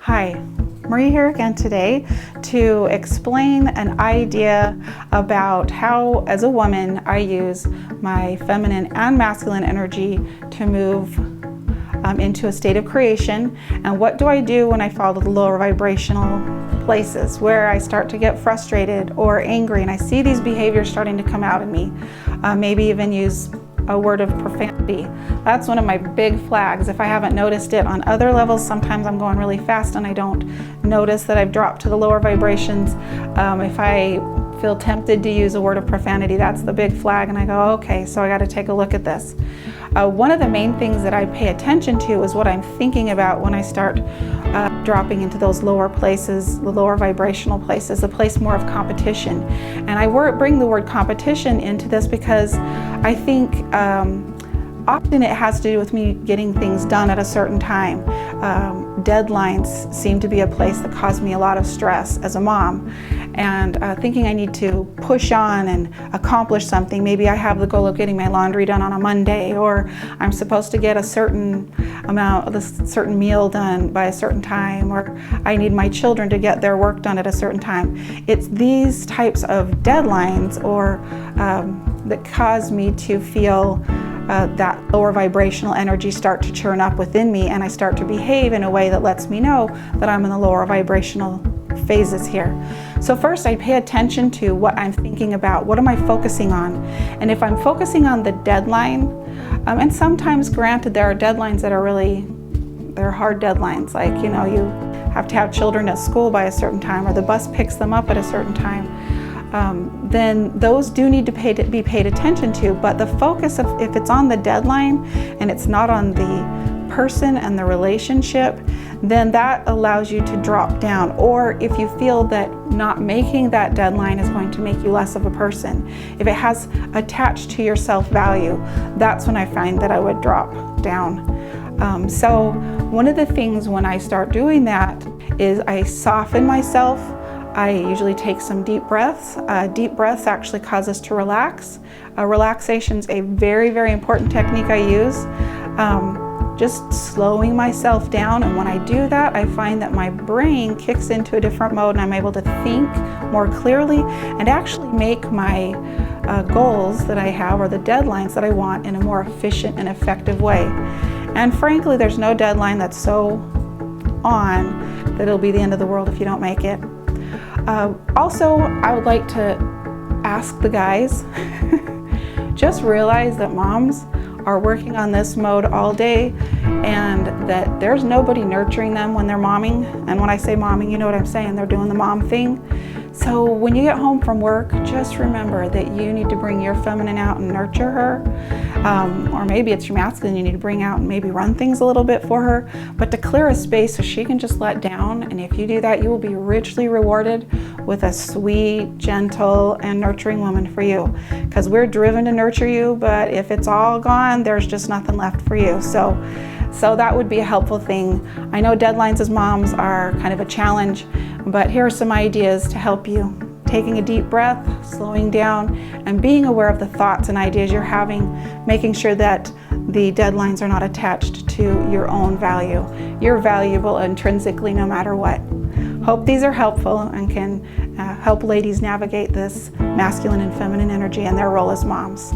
Hi, Marie here again today to explain an idea about how, as a woman, I use my feminine and masculine energy to move into a state of creation. And what do I do when I fall to the lower vibrational places where I start to get frustrated or angry and I see these behaviors starting to come out in me, maybe even use a word of profanity. That's one of my big flags. If I haven't noticed it on other levels, sometimes I'm going really fast and I don't notice that I've dropped to the lower vibrations. If I feel tempted to use a word of profanity, that's the big flag, and I go, okay, so I got to take a look at this. One of the main things that I pay attention to is what I'm thinking about when I start dropping into those lower places, the lower vibrational places, a place more of competition. And I bring the word competition into this because I think often it has to do with me getting things done at a certain time. Deadlines seem to be a place that cause me a lot of stress as a mom, and thinking I need to push on and accomplish something. Maybe I have the goal of getting my laundry done on a Monday, or I'm supposed to get a certain amount of a certain meal done by a certain time, or I need my children to get their work done at a certain time. It's these types of deadlines or that cause me to feel that lower vibrational energy start to churn up within me, and I start to behave in a way that lets me know that I'm in the lower vibrational phases here. So first I pay attention to what I'm thinking about. What am I focusing on? And if I'm focusing on the deadline, and sometimes granted there are deadlines that are they're hard deadlines, like, you know, you have to have children at school by a certain time, or the bus picks them up at a certain time. Then those do need to be paid attention to, but the focus of, if it's on the deadline and it's not on the person and the relationship, then that allows you to drop down. Or if you feel that not making that deadline is going to make you less of a person, if it has attached to your self-value, that's when I find that I would drop down. So one of the things when I start doing that is I soften myself. I usually take some deep breaths. Deep breaths actually cause us to relax. Relaxation's a very, very important technique I use. Just slowing myself down, and when I do that, I find that my brain kicks into a different mode and I'm able to think more clearly and actually make my goals that I have, or the deadlines that I want, in a more efficient and effective way. And frankly, there's no deadline that's so on that it'll be the end of the world if you don't make it. Also, I would like to ask the guys, just realize that moms are working on this mode all day, and that there's nobody nurturing them when they're momming. And when I say momming, you know what I'm saying, they're doing the mom thing. So when you get home from work, just remember that you need to bring your feminine out and nurture her. Or maybe it's your masculine you need to bring out and maybe run things a little bit for her, but to clear a space so she can just let down. And if you do that, you will be richly rewarded with a sweet, gentle, and nurturing woman for you. Because we're driven to nurture you, but if it's all gone, there's just nothing left for you. So that would be a helpful thing. I know deadlines as moms are kind of a challenge, but here are some ideas to help you. Taking a deep breath, slowing down, and being aware of the thoughts and ideas you're having, making sure that the deadlines are not attached to your own value. You're valuable intrinsically no matter what. Hope these are helpful and can help ladies navigate this masculine and feminine energy and their role as moms.